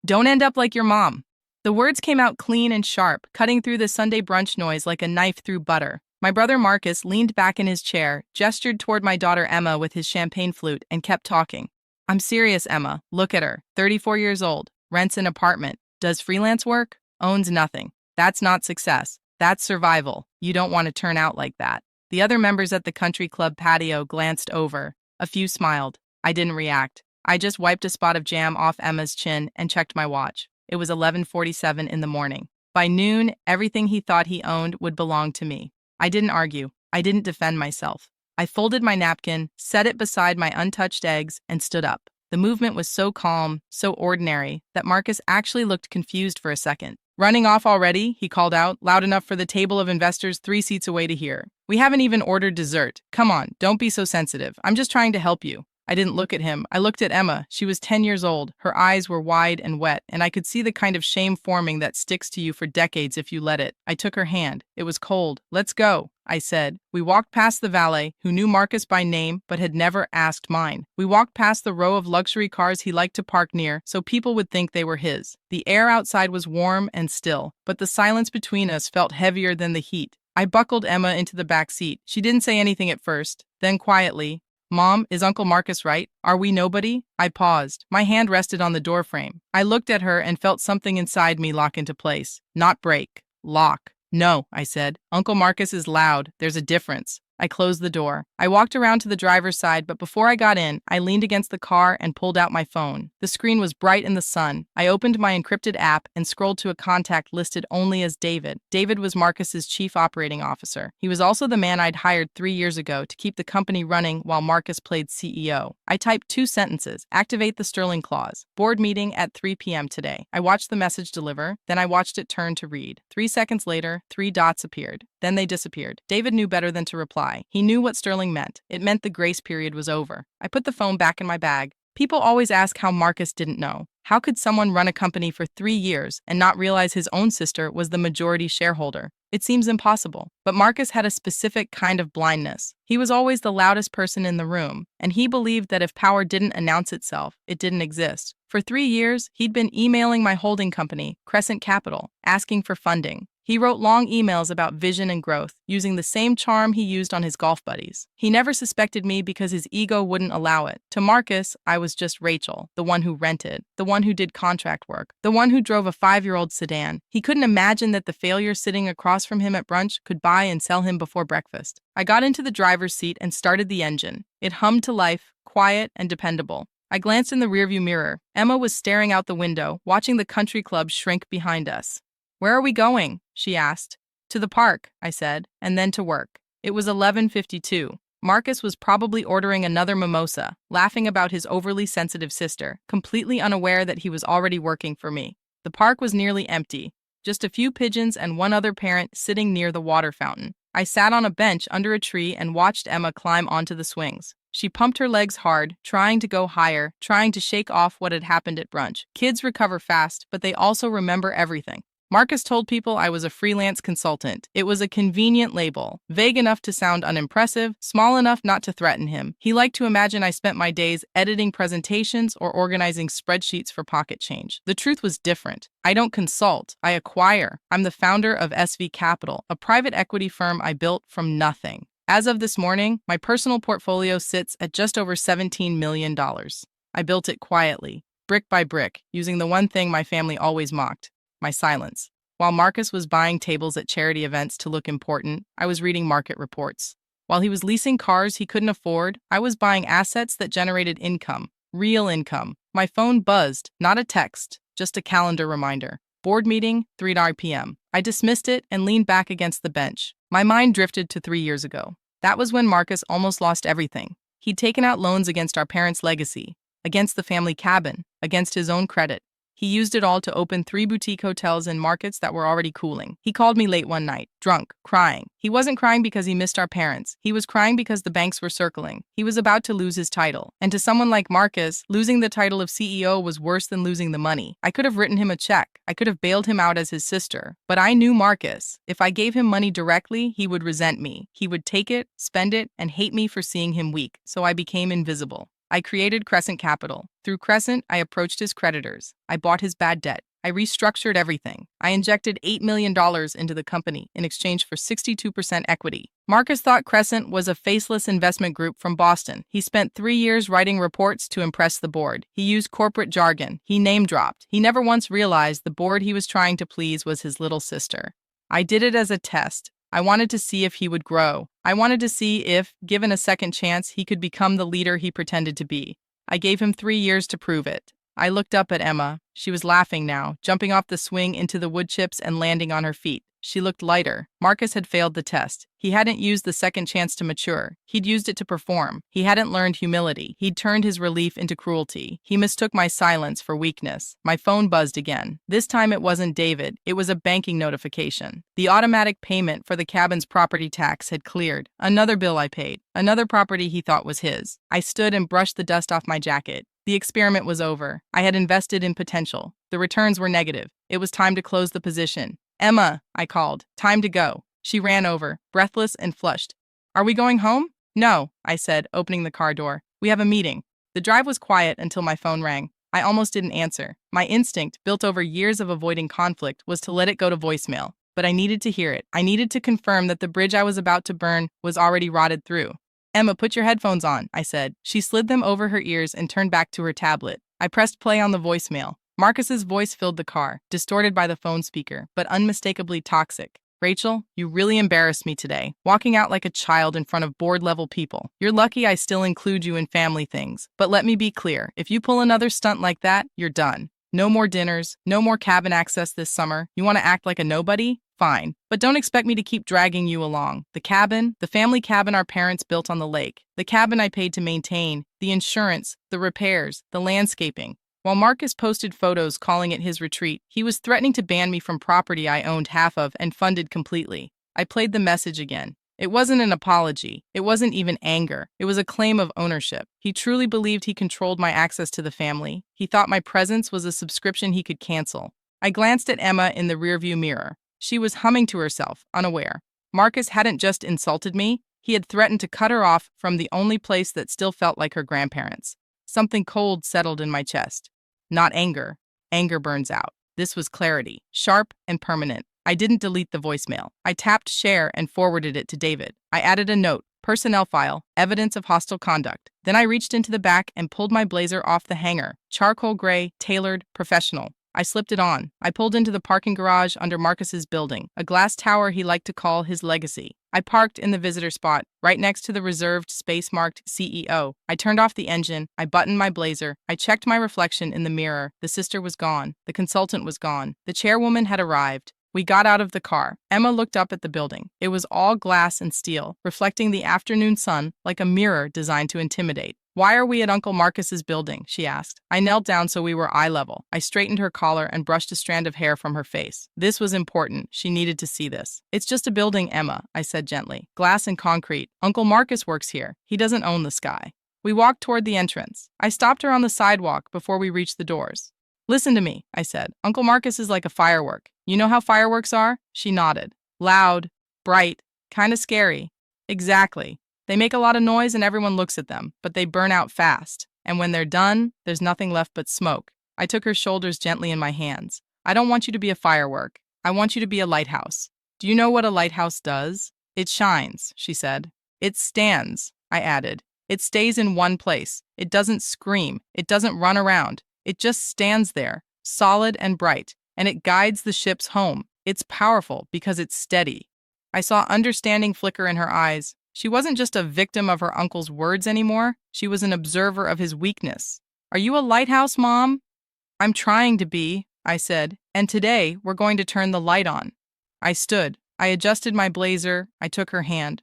Don't end up like your mom. The words came out clean and sharp, cutting through the Sunday brunch noise like a knife through butter. My brother Marcus leaned back in his chair, gestured toward my daughter Emma with his champagne flute, and kept talking. I'm serious, Emma. Look at her. 34 years old. Rents an apartment. Does freelance work. Owns nothing. That's not success. That's survival. You don't want to turn out like that. The other members at the country club patio glanced over. A few smiled. I didn't react. I just wiped a spot of jam off Emma's chin and checked my watch. It was 11:47 in the morning. By noon, everything he thought he owned would belong to me. I didn't argue. I didn't defend myself. I folded my napkin, set it beside my untouched eggs, and stood up. The movement was so calm, so ordinary, that Marcus actually looked confused for a second. Running off already, he called out, loud enough for the table of investors 3 seats away to hear. We haven't even ordered dessert. Come on, don't be so sensitive. I'm just trying to help you. I didn't look at him. I looked at Emma. She was 10 years old. Her eyes were wide and wet, and I could see the kind of shame forming that sticks to you for decades if you let it. I took her hand. It was cold. Let's go, I said. We walked past the valet, who knew Marcus by name but had never asked mine. We walked past the row of luxury cars he liked to park near so people would think they were his. The air outside was warm and still, but the silence between us felt heavier than the heat. I buckled Emma into the back seat. She didn't say anything at first. Then quietly, Mom, is Uncle Marcus right? Are we nobody? I paused. My hand rested on the doorframe. I looked at her and felt something inside me lock into place. Not break. Lock. No, I said. Uncle Marcus is loud. There's a difference. I closed the door. I walked around to the driver's side, but before I got in, I leaned against the car and pulled out my phone. The screen was bright in the sun. I opened my encrypted app and scrolled to a contact listed only as David. David was Marcus's chief operating officer. He was also the man I'd hired 3 years ago to keep the company running while Marcus played CEO. I typed 2 sentences. Activate the Sterling clause. Board meeting at 3 p.m. today. I watched the message deliver. Then I watched it turn to read. 3 seconds later, 3 dots appeared. Then they disappeared. David knew better than to reply. He knew what Sterling meant. It meant the grace period was over. I put the phone back in my bag. People always ask how Marcus didn't know. How could someone run a company for 3 years and not realize his own sister was the majority shareholder? It seems impossible. But Marcus had a specific kind of blindness. He was always the loudest person in the room, and he believed that if power didn't announce itself, it didn't exist. For 3 years, he'd been emailing my holding company, Crescent Capital, asking for funding. He wrote long emails about vision and growth, using the same charm he used on his golf buddies. He never suspected me because his ego wouldn't allow it. To Marcus, I was just Rachel, the one who rented, the one who did contract work, the one who drove a 5-year-old sedan. He couldn't imagine that the failure sitting across from him at brunch could buy and sell him before breakfast. I got into the driver's seat and started the engine. It hummed to life, quiet and dependable. I glanced in the rearview mirror. Emma was staring out the window, watching the country club shrink behind us. Where are we going? She asked. To the park, I said, and then to work. It was 11:52. Marcus was probably ordering another mimosa, laughing about his overly sensitive sister, completely unaware that he was already working for me. The park was nearly empty, just a few pigeons and one other parent sitting near the water fountain. I sat on a bench under a tree and watched Emma climb onto the swings. She pumped her legs hard, trying to go higher, trying to shake off what had happened at brunch. Kids recover fast, but they also remember everything. Marcus told people I was a freelance consultant. It was a convenient label, vague enough to sound unimpressive, small enough not to threaten him. He liked to imagine I spent my days editing presentations or organizing spreadsheets for pocket change. The truth was different. I don't consult, I acquire. I'm the founder of SV Capital, a private equity firm I built from nothing. As of this morning, my personal portfolio sits at just over $17 million. I built it quietly, brick by brick, using the one thing my family always mocked: my silence. While Marcus was buying tables at charity events to look important, I was reading market reports. While he was leasing cars he couldn't afford, I was buying assets that generated income, real income. My phone buzzed, not a text, just a calendar reminder. Board meeting, 3 p.m. I dismissed it and leaned back against the bench. My mind drifted to 3 years ago. That was when Marcus almost lost everything. He'd taken out loans against our parents' legacy, against the family cabin, against his own credit. He used it all to open 3 boutique hotels in markets that were already cooling. He called me late one night, drunk, crying. He wasn't crying because he missed our parents. He was crying because the banks were circling. He was about to lose his title. And to someone like Marcus, losing the title of CEO was worse than losing the money. I could have written him a check. I could have bailed him out as his sister. But I knew Marcus. If I gave him money directly, he would resent me. He would take it, spend it, and hate me for seeing him weak. So I became invisible. I created Crescent Capital. Through Crescent, I approached his creditors. I bought his bad debt. I restructured everything. I injected $8 million into the company in exchange for 62% equity. Marcus thought Crescent was a faceless investment group from Boston. He spent 3 years writing reports to impress the board. He used corporate jargon. He name-dropped. He never once realized the board he was trying to please was his little sister. I did it as a test. I wanted to see if he would grow. I wanted to see if, given a second chance, he could become the leader he pretended to be. I gave him 3 years to prove it. I looked up at Emma. She was laughing now, jumping off the swing into the wood chips and landing on her feet. She looked lighter. Marcus had failed the test. He hadn't used the second chance to mature. He'd used it to perform. He hadn't learned humility. He'd turned his relief into cruelty. He mistook my silence for weakness. My phone buzzed again. This time it wasn't David. It was a banking notification. The automatic payment for the cabin's property tax had cleared. Another bill I paid. Another property he thought was his. I stood and brushed the dust off my jacket. The experiment was over. I had invested in potential. The returns were negative. It was time to close the position. Emma, I called. Time to go. She ran over, breathless and flushed. Are we going home? No, I said, opening the car door. We have a meeting. The drive was quiet until my phone rang. I almost didn't answer. My instinct, built over years of avoiding conflict, was to let it go to voicemail. But I needed to hear it. I needed to confirm that the bridge I was about to burn was already rotted through. Emma, put your headphones on, I said. She slid them over her ears and turned back to her tablet. I pressed play on the voicemail. Marcus's voice filled the car, distorted by the phone speaker, but unmistakably toxic. Rachel, you really embarrassed me today, walking out like a child in front of board-level people. You're lucky I still include you in family things. But let me be clear, if you pull another stunt like that, you're done. No more dinners, no more cabin access this summer. You want to act like a nobody? Fine. But don't expect me to keep dragging you along. The cabin, the family cabin our parents built on the lake, the cabin I paid to maintain, the insurance, the repairs, the landscaping. While Marcus posted photos calling it his retreat, he was threatening to ban me from property I owned half of and funded completely. I played the message again. It wasn't an apology. It wasn't even anger. It was a claim of ownership. He truly believed he controlled my access to the family. He thought my presence was a subscription he could cancel. I glanced at Emma in the rearview mirror. She was humming to herself, unaware. Marcus hadn't just insulted me. He had threatened to cut her off from the only place that still felt like her grandparents. Something cold settled in my chest. Not anger. Anger burns out. This was clarity, sharp and permanent. I didn't delete the voicemail. I tapped share and forwarded it to David. I added a note, personnel file, evidence of hostile conduct. Then I reached into the back and pulled my blazer off the hanger. Charcoal gray, tailored, professional. I slipped it on. I pulled into the parking garage under Marcus's building, a glass tower he liked to call his legacy. I parked in the visitor spot, right next to the reserved space marked CEO. I turned off the engine. I buttoned my blazer. I checked my reflection in the mirror. The sister was gone. The consultant was gone. The chairwoman had arrived. We got out of the car. Emma looked up at the building. It was all glass and steel, reflecting the afternoon sun like a mirror designed to intimidate. Why are we at Uncle Marcus's building? She asked. I knelt down so we were eye level. I straightened her collar and brushed a strand of hair from her face. This was important. She needed to see this. It's just a building, Emma, I said gently. Glass and concrete. Uncle Marcus works here. He doesn't own the sky. We walked toward the entrance. I stopped her on the sidewalk before we reached the doors. Listen to me, I said. Uncle Marcus is like a firework. You know how fireworks are? She nodded. Loud, bright, kind of scary. Exactly. They make a lot of noise and everyone looks at them, but they burn out fast. And when they're done, there's nothing left but smoke. I took her shoulders gently in my hands. I don't want you to be a firework. I want you to be a lighthouse. Do you know what a lighthouse does? It shines, she said. It stands, I added. It stays in one place. It doesn't scream. It doesn't run around. It just stands there, solid and bright, and it guides the ships home. It's powerful because it's steady. I saw understanding flicker in her eyes. She wasn't just a victim of her uncle's words anymore. She was an observer of his weakness. Are you a lighthouse, Mom? I'm trying to be, I said, and today we're going to turn the light on. I stood. I adjusted my blazer. I took her hand.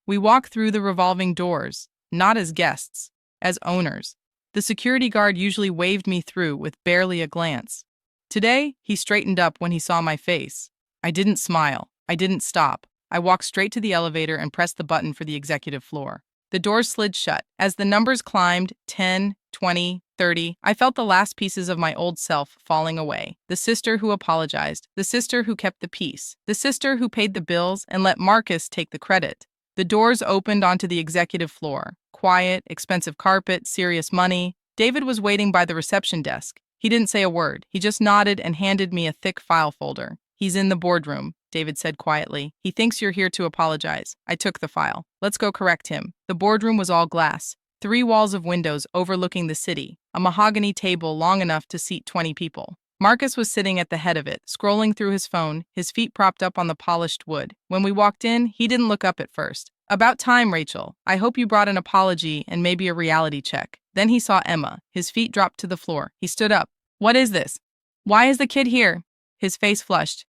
We walked through the revolving doors, not as guests, as owners. The security guard usually waved me through with barely a glance. Today, he straightened up when he saw my face. I didn't smile. I didn't stop. I walked straight to the elevator and pressed the button for the executive floor. The doors slid shut. As the numbers climbed, 10, 20, 30, I felt the last pieces of my old self falling away. The sister who apologized. The sister who kept the peace. The sister who paid the bills and let Marcus take the credit. The doors opened onto the executive floor. quiet, expensive carpet, serious money. David was waiting by the reception desk. He didn't say a word. He just nodded and handed me a thick file folder. "He's in the boardroom," David said quietly. "He thinks you're here to apologize." I took the file. "Let's go correct him." The boardroom was all glass. 3 walls of windows overlooking the city. A mahogany table long enough to seat 20 people. Marcus was sitting at the head of it, scrolling through his phone, his feet propped up on the polished wood. When we walked in, he didn't look up at first. "About time, Rachel. I hope you brought an apology and maybe a reality check." Then he saw Emma. His feet dropped to the floor. He stood up. "What is this? Why is the kid here?" His face flushed.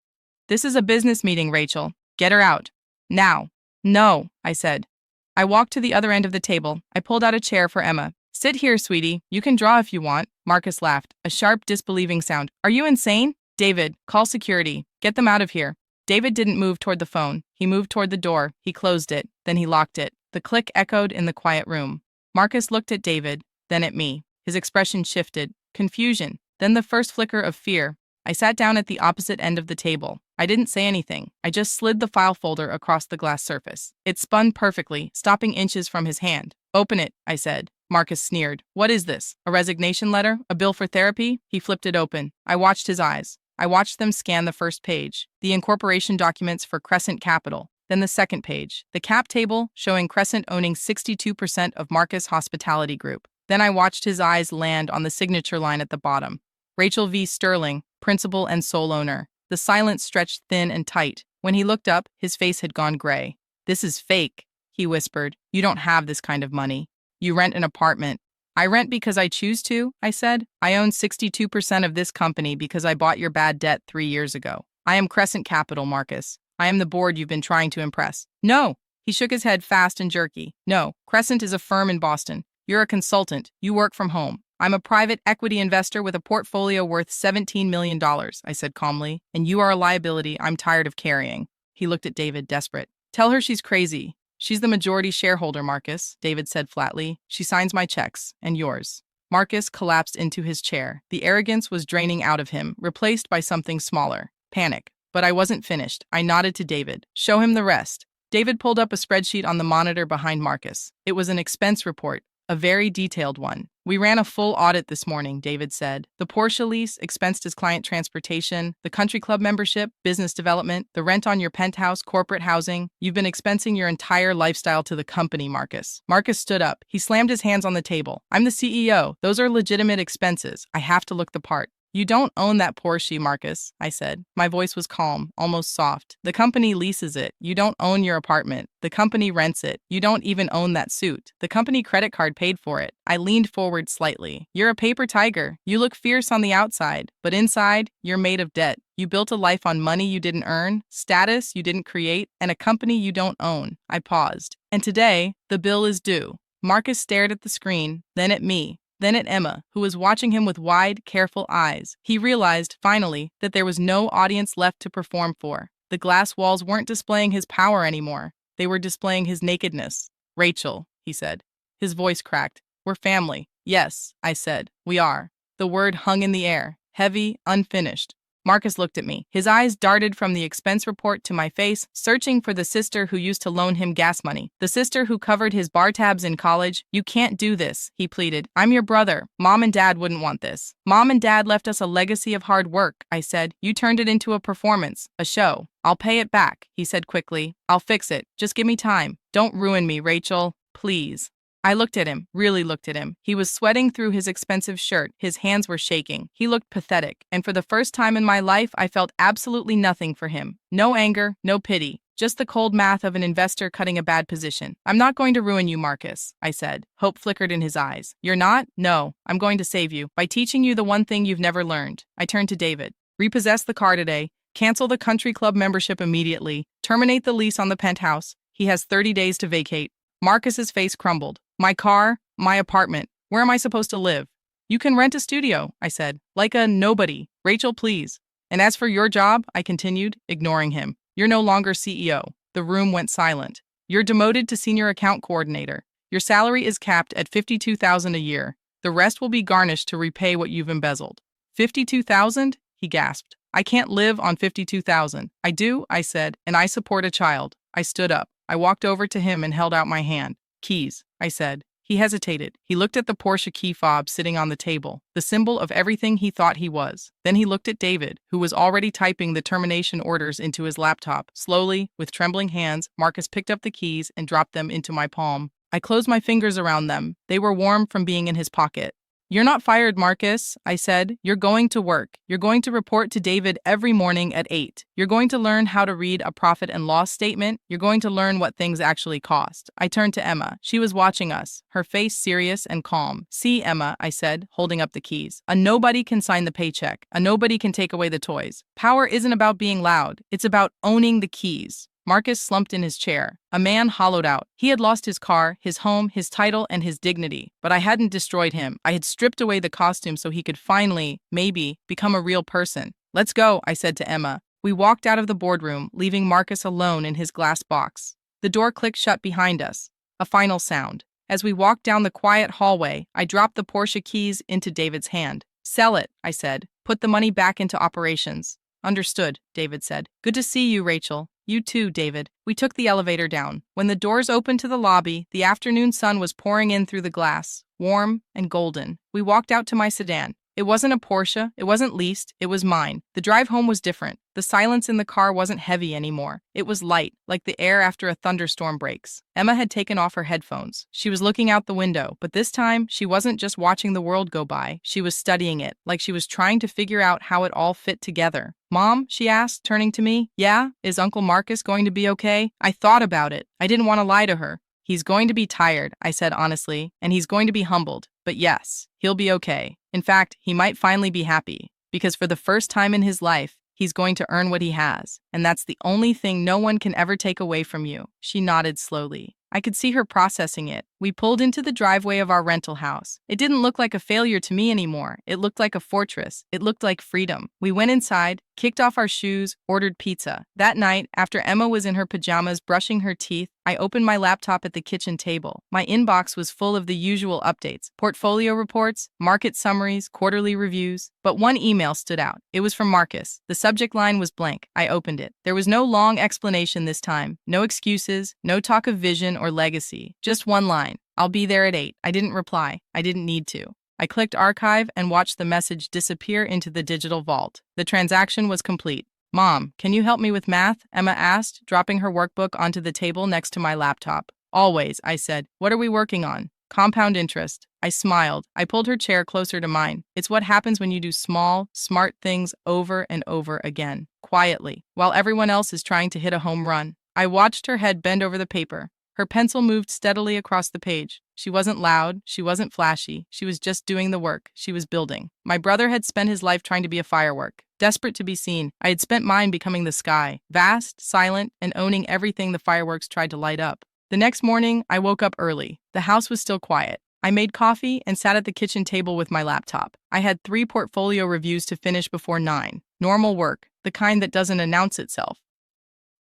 "This is a business meeting, Rachel. Get her out. Now." "No," I said. I walked to the other end of the table. I pulled out a chair for Emma. "Sit here, sweetie. You can draw if you want." Marcus laughed, a sharp, disbelieving sound. "Are you insane?" "David, call security. Get them out of here." David didn't move toward the phone. He moved toward the door. He closed it. Then he locked it. The click echoed in the quiet room. Marcus looked at David, then at me. His expression shifted. Confusion. Then the first flicker of fear. I sat down at the opposite end of the table. I didn't say anything. I just slid the file folder across the glass surface. It spun perfectly, stopping inches from his hand. "Open it," I said. Marcus sneered. "What is this? A resignation letter? A bill for therapy?" He flipped it open. I watched his eyes. I watched them scan the first page, the incorporation documents for Crescent Capital. Then the second page, the cap table showing Crescent owning 62% of Marcus Hospitality Group. Then I watched his eyes land on the signature line at the bottom. Rachel V. Sterling, principal and sole owner. The silence stretched thin and tight. When he looked up, his face had gone gray. "This is fake," he whispered. "You don't have this kind of money. You rent an apartment." "I rent because I choose to," I said. "I own 62% of this company because I bought your bad debt 3 years ago. I am Crescent Capital, Marcus. I am the board you've been trying to impress." "No." He shook his head fast and jerky. "No, Crescent is a firm in Boston. You're a consultant. You work from home. I'm a private equity investor with a portfolio worth $17 million, I said calmly. "And you are a liability I'm tired of carrying." He looked at David, desperate. "Tell her she's crazy. She's the majority shareholder, Marcus," David said flatly. "She signs my checks, and yours." Marcus collapsed into his chair. The arrogance was draining out of him, replaced by something smaller. Panic. But I wasn't finished. I nodded to David. "Show him the rest." David pulled up a spreadsheet on the monitor behind Marcus. It was an expense report, a very detailed one. "We ran a full audit this morning," David said. "The Porsche lease, expensed as client transportation, the country club membership, business development, the rent on your penthouse, corporate housing. You've been expensing your entire lifestyle to the company, Marcus." Marcus stood up. He slammed his hands on the table. "I'm the CEO. Those are legitimate expenses. I have to look the part." "You don't own that Porsche, Marcus," I said. My voice was calm, almost soft. "The company leases it. You don't own your apartment. The company rents it. You don't even own that suit. The company credit card paid for it." I leaned forward slightly. "You're a paper tiger. You look fierce on the outside, but inside, you're made of debt. You built a life on money you didn't earn, status you didn't create, and a company you don't own." I paused. "And today, the bill is due." Marcus stared at the screen, then at me. Then at Emma, who was watching him with wide, careful eyes. He realized, finally, that there was no audience left to perform for. The glass walls weren't displaying his power anymore. They were displaying his nakedness. "Rachel," he said. His voice cracked. "We're family." "Yes," I said. "We are." The word hung in the air, heavy, unfinished. Marcus looked at me. His eyes darted from the expense report to my face, searching for the sister who used to loan him gas money. The sister who covered his bar tabs in college. "You can't do this," he pleaded. "I'm your brother. Mom and Dad wouldn't want this." "Mom and Dad left us a legacy of hard work," I said. "You turned it into a performance, a show." "I'll pay it back," he said quickly. "I'll fix it. Just give me time. Don't ruin me, Rachel. Please." I looked at him, really looked at him. He was sweating through his expensive shirt. His hands were shaking. He looked pathetic. And for the first time in my life, I felt absolutely nothing for him. No anger, no pity. Just the cold math of an investor cutting a bad position. "I'm not going to ruin you, Marcus," I said. Hope flickered in his eyes. "You're not?" "No, I'm going to save you by teaching you the one thing you've never learned." I turned to David. "Repossess the car today. Cancel the country club membership immediately. Terminate the lease on the penthouse. He has 30 days to vacate." Marcus's face crumbled. "My car, my apartment. Where am I supposed to live?" "You can rent a studio," I said. "Like a nobody. Rachel, please." "And as for your job," I continued, ignoring him, "you're no longer CEO." The room went silent. "You're demoted to senior account coordinator. Your salary is capped at $52,000 a year. The rest will be garnished to repay what you've embezzled." "$52,000?" he gasped. "I can't live on $52,000. "I do," I said, "and I support a child." I stood up. I walked over to him and held out my hand. "Keys," I said. He hesitated. He looked at the Porsche key fob sitting on the table, the symbol of everything he thought he was. Then he looked at David, who was already typing the termination orders into his laptop. Slowly, with trembling hands, Marcus picked up the keys and dropped them into my palm. I closed my fingers around them. They were warm from being in his pocket. "You're not fired, Marcus," I said. "You're going to work. You're going to report to David every morning at 8. You're going to learn how to read a profit and loss statement. You're going to learn what things actually cost." I turned to Emma. She was watching us, her face serious and calm. "See, Emma," I said, holding up the keys. "A nobody can sign the paycheck. A nobody can take away the toys. Power isn't about being loud. It's about owning the keys." Marcus slumped in his chair. A man hollowed out. He had lost his car, his home, his title, and his dignity. But I hadn't destroyed him. I had stripped away the costume so he could finally, maybe, become a real person. "Let's go," I said to Emma. We walked out of the boardroom, leaving Marcus alone in his glass box. The door clicked shut behind us. A final sound. As we walked down the quiet hallway, I dropped the Porsche keys into David's hand. "Sell it," I said. "Put the money back into operations." "Understood," David said. "Good to see you, Rachel." "You too, David." We took the elevator down. When the doors opened to the lobby, the afternoon sun was pouring in through the glass, warm and golden. We walked out to my sedan. It wasn't a Porsche, it wasn't leased, it was mine. The drive home was different. The silence in the car wasn't heavy anymore. It was light, like the air after a thunderstorm breaks. Emma had taken off her headphones. She was looking out the window, but this time, she wasn't just watching the world go by. She was studying it, like she was trying to figure out how it all fit together. "Mom?" she asked, turning to me. "Yeah? Is Uncle Marcus going to be okay?" I thought about it. I didn't want to lie to her. "He's going to be tired," I said honestly, "and he's going to be humbled. But yes, he'll be okay. In fact, he might finally be happy, because for the first time in his life, he's going to earn what he has, and that's the only thing no one can ever take away from you." She nodded slowly. I could see her processing it. We pulled into the driveway of our rental house. It didn't look like a failure to me anymore. It looked like a fortress. It looked like freedom. We went inside, kicked off our shoes, ordered pizza. That night, after Emma was in her pajamas brushing her teeth, I opened my laptop at the kitchen table. My inbox was full of the usual updates: portfolio reports, market summaries, quarterly reviews. But one email stood out. It was from Marcus. The subject line was blank. I opened it. There was no long explanation this time. No excuses, no talk of vision or legacy. Just one line: "I'll be there at 8. I didn't reply. I didn't need to. I clicked archive and watched the message disappear into the digital vault. The transaction was complete. "Mom, can you help me with math?" Emma asked, dropping her workbook onto the table next to my laptop. "Always," I said. "What are we working on?" "Compound interest." I smiled. I pulled her chair closer to mine. "It's what happens when you do small, smart things over and over again, quietly, while everyone else is trying to hit a home run." I watched her head bend over the paper. Her pencil moved steadily across the page. She wasn't loud, she wasn't flashy, she was just doing the work, she was building. My brother had spent his life trying to be a firework, desperate to be seen. I had spent mine becoming the sky, vast, silent, and owning everything the fireworks tried to light up. The next morning, I woke up early. The house was still quiet. I made coffee and sat at the kitchen table with my laptop. I had 3 portfolio reviews to finish before 9. Normal work, the kind that doesn't announce itself.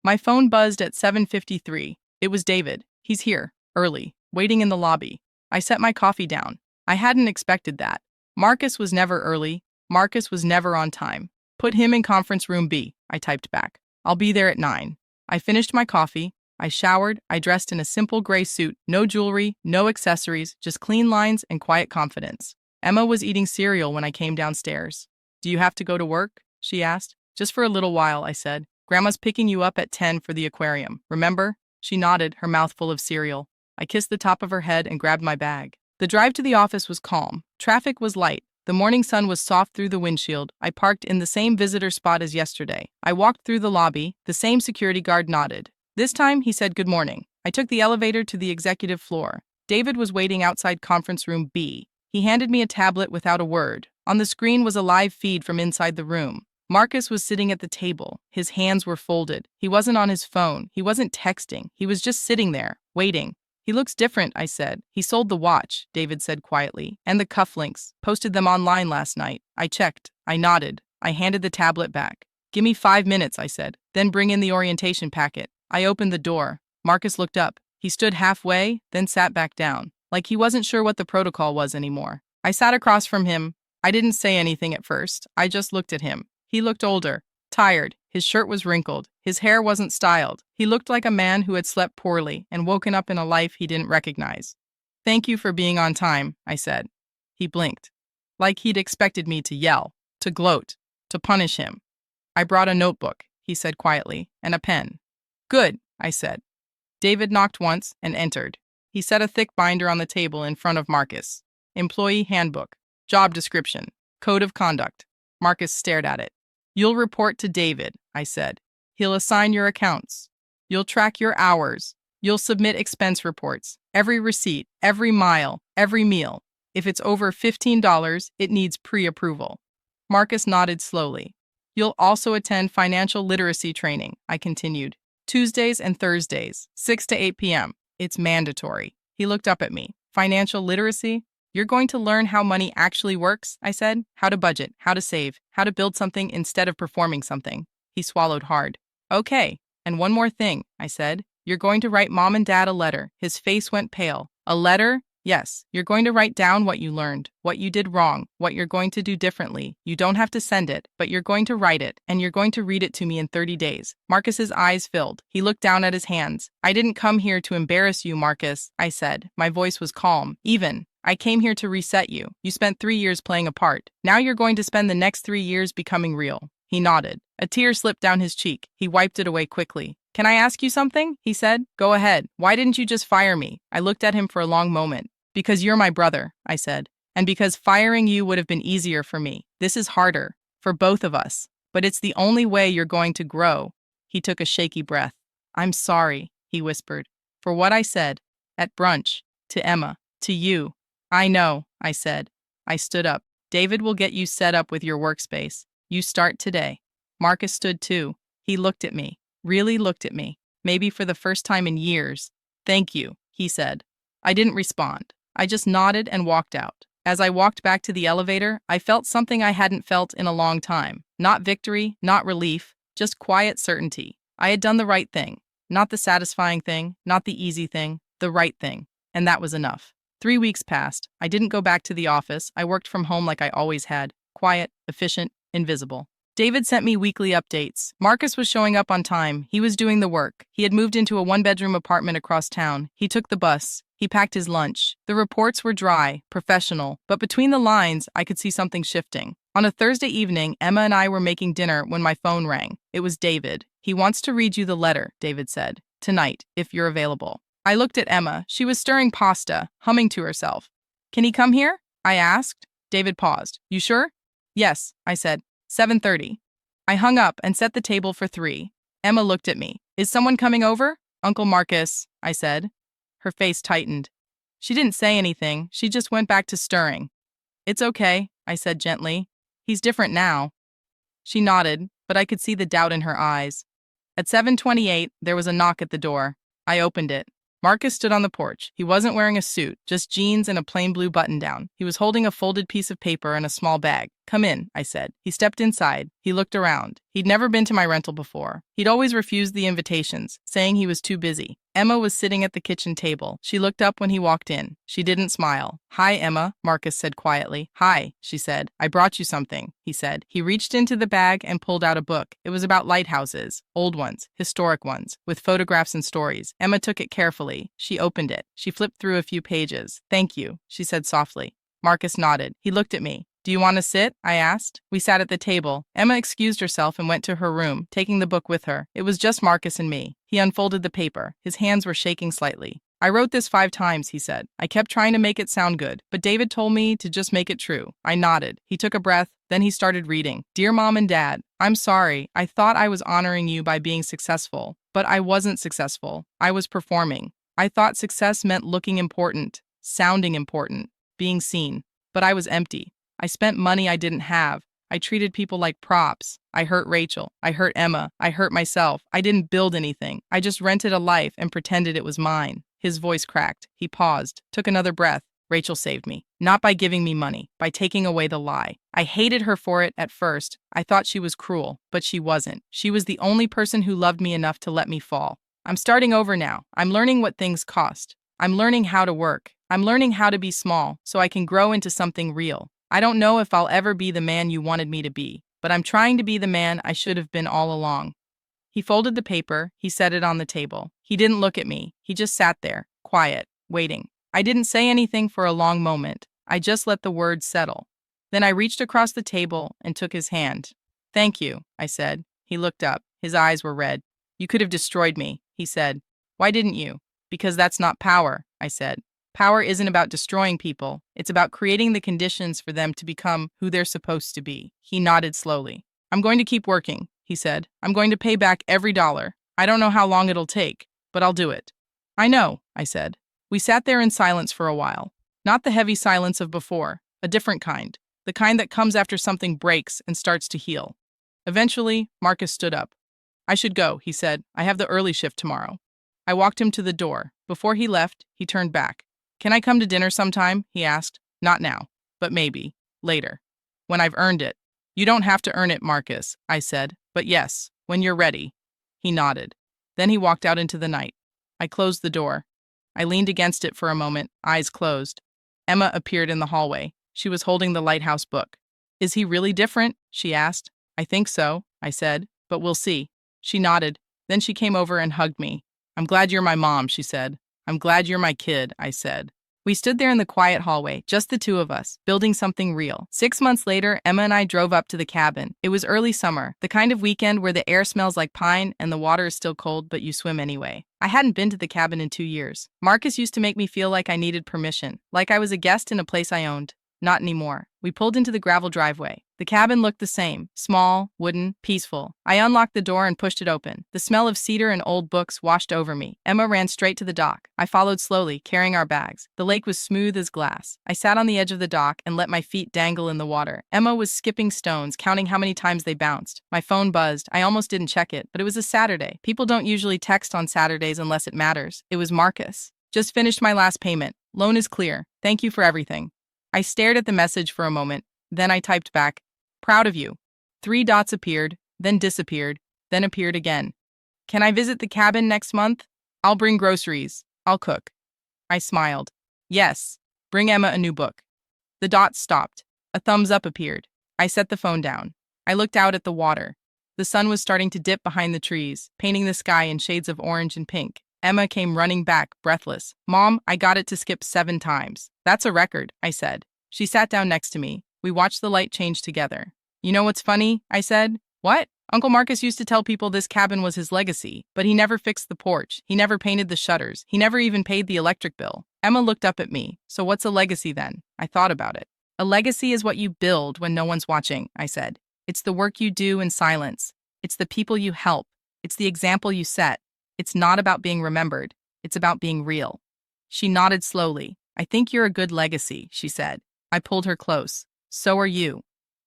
My phone buzzed at 7:53. It was David. He's here, early, waiting in the lobby. I set my coffee down. I hadn't expected that. Marcus was never early. Marcus was never on time. "Put him in conference room B," I typed back. "I'll be there at 9. I finished my coffee. I showered. I dressed in a simple gray suit. No jewelry, no accessories, just clean lines and quiet confidence. Emma was eating cereal when I came downstairs. "Do you have to go to work?" she asked. "Just for a little while," I said. "Grandma's picking you up at 10 for the aquarium. Remember?" She nodded, her mouth full of cereal. I kissed the top of her head and grabbed my bag. The drive to the office was calm. Traffic was light. The morning sun was soft through the windshield. I parked in the same visitor spot as yesterday. I walked through the lobby. The same security guard nodded. This time, he said good morning. I took the elevator to the executive floor. David was waiting outside conference room B. He handed me a tablet without a word. On the screen was a live feed from inside the room. Marcus was sitting at the table. His hands were folded. He wasn't on his phone. He wasn't texting. He was just sitting there, waiting. "He looks different," I said. "He sold the watch," David said quietly, "and the cufflinks. Posted them online last night." I checked. I nodded. I handed the tablet back. "Give me 5 minutes," I said. "Then bring in the orientation packet." I opened the door. Marcus looked up. He stood halfway, then sat back down, like he wasn't sure what the protocol was anymore. I sat across from him. I didn't say anything at first. I just looked at him. He looked older, tired. His shirt was wrinkled. His hair wasn't styled. He looked like a man who had slept poorly and woken up in a life he didn't recognize. Thank you for being on time, I said. He blinked, like he'd expected me to yell, to gloat, to punish him. I brought a notebook, he said quietly, and a pen. Good, I said. David knocked once and entered. He set a thick binder on the table in front of Marcus. Employee handbook, job description, code of conduct. Marcus stared at it. You'll report to David, I said. He'll assign your accounts. You'll track your hours. You'll submit expense reports, every receipt, every mile, every meal. If it's over $15, it needs pre-approval. Marcus nodded slowly. You'll also attend financial literacy training, I continued. Tuesdays and Thursdays, 6 to 8 p.m. It's mandatory. He looked up at me. Financial literacy? You're going to learn how money actually works, I said. How to budget, how to save, how to build something instead of performing something. He swallowed hard. Okay, and one more thing, I said. You're going to write Mom and Dad a letter. His face went pale. A letter? Yes, you're going to write down what you learned, what you did wrong, what you're going to do differently. You don't have to send it, but you're going to write it, and you're going to read it to me in 30 days. Marcus's eyes filled. He looked down at his hands. I didn't come here to embarrass you, Marcus, I said. My voice was calm, even. I came here to reset you. You spent 3 years playing a part. Now you're going to spend the next 3 years becoming real. He nodded. A tear slipped down his cheek. He wiped it away quickly. Can I ask you something? He said. Go ahead. Why didn't you just fire me? I looked at him for a long moment. Because you're my brother, I said. And because firing you would have been easier for me. This is harder. For both of us. But it's the only way you're going to grow. He took a shaky breath. I'm sorry, he whispered. For what I said. At brunch. To Emma. To you. I know, I said. I stood up. David will get you set up with your workspace. You start today. Marcus stood too. He looked at me. Really looked at me. Maybe for the first time in years. Thank you, he said. I didn't respond. I just nodded and walked out. As I walked back to the elevator, I felt something I hadn't felt in a long time. Not victory, not relief, just quiet certainty. I had done the right thing. Not the satisfying thing, not the easy thing, the right thing. And that was enough. 3 weeks passed. I didn't go back to the office. I worked from home like I always had. Quiet, efficient, invisible. David sent me weekly updates. Marcus was showing up on time. He was doing the work. He had moved into a one-bedroom apartment across town. He took the bus. He packed his lunch. The reports were dry, professional, but between the lines, I could see something shifting. On a Thursday evening, Emma and I were making dinner when my phone rang. It was David. He wants to read you the letter, David said. Tonight, if you're available. I looked at Emma. She was stirring pasta, humming to herself. Can he come here? I asked. David paused. You sure? Yes, I said. 7:30. I hung up and set the table for 3. Emma looked at me. Is someone coming over? Uncle Marcus, I said. Her face tightened. She didn't say anything. She just went back to stirring. It's okay, I said gently. He's different now. She nodded, but I could see the doubt in her eyes. At 7:28, there was a knock at the door. I opened it. Marcus stood on the porch. He wasn't wearing a suit, just jeans and a plain blue button-down. He was holding a folded piece of paper and a small bag. Come in, I said. He stepped inside. He looked around. He'd never been to my rental before. He'd always refused the invitations, saying he was too busy. Emma was sitting at the kitchen table. She looked up when he walked in. She didn't smile. Hi, Emma, Marcus said quietly. Hi, she said. I brought you something, he said. He reached into the bag and pulled out a book. It was about lighthouses, old ones, historic ones, with photographs and stories. Emma took it carefully. She opened it. She flipped through a few pages. Thank you, she said softly. Marcus nodded. He looked at me. Do you want to sit? I asked. We sat at the table. Emma excused herself and went to her room, taking the book with her. It was just Marcus and me. He unfolded the paper. His hands were shaking slightly. I wrote this 5 times, he said. I kept trying to make it sound good, but David told me to just make it true. I nodded. He took a breath, then he started reading. Dear Mom and Dad, I'm sorry. I thought I was honoring you by being successful, but I wasn't successful. I was performing. I thought success meant looking important, sounding important, being seen, but I was empty. I spent money I didn't have. I treated people like props. I hurt Rachel. I hurt Emma. I hurt myself. I didn't build anything. I just rented a life and pretended it was mine. His voice cracked. He paused, took another breath. Rachel saved me. Not by giving me money, by taking away the lie. I hated her for it at first. I thought she was cruel, but she wasn't. She was the only person who loved me enough to let me fall. I'm starting over now. I'm learning what things cost. I'm learning how to work. I'm learning how to be small so I can grow into something real. I don't know if I'll ever be the man you wanted me to be, but I'm trying to be the man I should have been all along. He folded the paper. He set it on the table. He didn't look at me. He just sat there, quiet, waiting. I didn't say anything for a long moment. I just let the words settle. Then I reached across the table and took his hand. Thank you, I said. He looked up. His eyes were red. You could have destroyed me, he said. Why didn't you? Because that's not power, I said. Power isn't about destroying people. It's about creating the conditions for them to become who they're supposed to be. He nodded slowly. I'm going to keep working, he said. I'm going to pay back every dollar. I don't know how long it'll take, but I'll do it. I know, I said. We sat there in silence for a while. Not the heavy silence of before, a different kind. The kind that comes after something breaks and starts to heal. Eventually, Marcus stood up. I should go, he said. I have the early shift tomorrow. I walked him to the door. Before he left, he turned back. Can I come to dinner sometime? He asked. Not now, but maybe. Later. When I've earned it. You don't have to earn it, Marcus, I said. But yes, when you're ready. He nodded. Then he walked out into the night. I closed the door. I leaned against it for a moment, eyes closed. Emma appeared in the hallway. She was holding the lighthouse book. Is he really different? She asked. I think so, I said, but we'll see. She nodded. Then she came over and hugged me. I'm glad you're my mom, she said. I'm glad you're my kid, I said. We stood there in the quiet hallway, just the two of us, building something real. 6 months later, Emma and I drove up to the cabin. It was early summer, the kind of weekend where the air smells like pine and the water is still cold, but you swim anyway. I hadn't been to the cabin in 2 years. Marcus used to make me feel like I needed permission, like I was a guest in a place I owned. Not anymore. We pulled into the gravel driveway. The cabin looked the same, small, wooden, peaceful. I unlocked the door and pushed it open. The smell of cedar and old books washed over me. Emma ran straight to the dock. I followed slowly, carrying our bags. The lake was smooth as glass. I sat on the edge of the dock and let my feet dangle in the water. Emma was skipping stones, counting how many times they bounced. My phone buzzed. I almost didn't check it, but it was a Saturday. People don't usually text on Saturdays unless it matters. It was Marcus. Just finished my last payment. Loan is clear. Thank you for everything. I stared at the message for a moment. Then I typed back, proud of you. 3 dots appeared, then disappeared, then appeared again. Can I visit the cabin next month? I'll bring groceries. I'll cook. I smiled. Yes. Bring Emma a new book. The dots stopped. A thumbs up appeared. I set the phone down. I looked out at the water. The sun was starting to dip behind the trees, painting the sky in shades of orange and pink. Emma came running back, breathless. Mom, I got it to skip 7 times. That's a record, I said. She sat down next to me. We watched the light change together. You know what's funny? I said. What? Uncle Marcus used to tell people this cabin was his legacy, but he never fixed the porch. He never painted the shutters. He never even paid the electric bill. Emma looked up at me. So what's a legacy then? I thought about it. A legacy is what you build when no one's watching, I said. It's the work you do in silence. It's the people you help. It's the example you set. It's not about being remembered. It's about being real. She nodded slowly. I think you're a good legacy, she said. I pulled her close. So are you.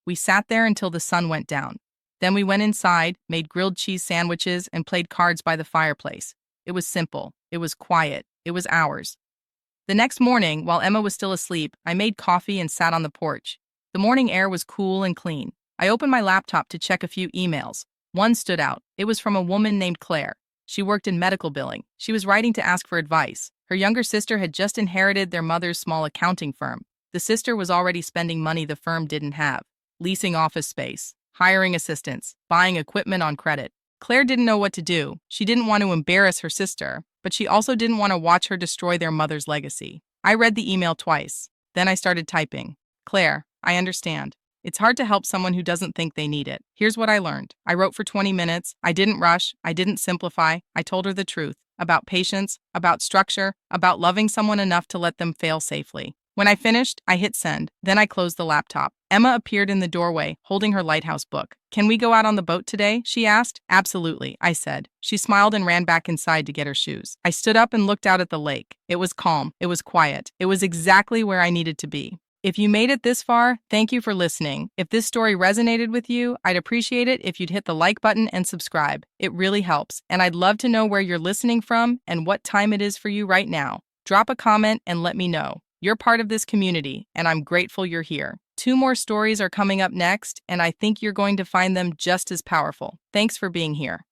We sat there until the sun went down. Then we went inside, made grilled cheese sandwiches, and played cards by the fireplace. It was simple. It was quiet. It was ours. The next morning, while Emma was still asleep, I made coffee and sat on the porch. The morning air was cool and clean. I opened my laptop to check a few emails. One stood out. It was from a woman named Claire. She worked in medical billing. She was writing to ask for advice. Her younger sister had just inherited their mother's small accounting firm. The sister was already spending money the firm didn't have, leasing office space, hiring assistants, buying equipment on credit. Claire didn't know what to do. She didn't want to embarrass her sister, but she also didn't want to watch her destroy their mother's legacy. I read the email twice. Then I started typing. Claire, I understand. It's hard to help someone who doesn't think they need it. Here's what I learned. I wrote for 20 minutes. I didn't rush. I didn't simplify. I told her the truth about patience, about structure, about loving someone enough to let them fail safely. When I finished, I hit send. Then I closed the laptop. Emma appeared in the doorway, holding her lighthouse book. Can we go out on the boat today? She asked. Absolutely, I said. She smiled and ran back inside to get her shoes. I stood up and looked out at the lake. It was calm. It was quiet. It was exactly where I needed to be. If you made it this far, thank you for listening. If this story resonated with you, I'd appreciate it if you'd hit the like button and subscribe. It really helps, and I'd love to know where you're listening from and what time it is for you right now. Drop a comment and let me know. You're part of this community, and I'm grateful you're here. 2 more stories are coming up next, and I think you're going to find them just as powerful. Thanks for being here.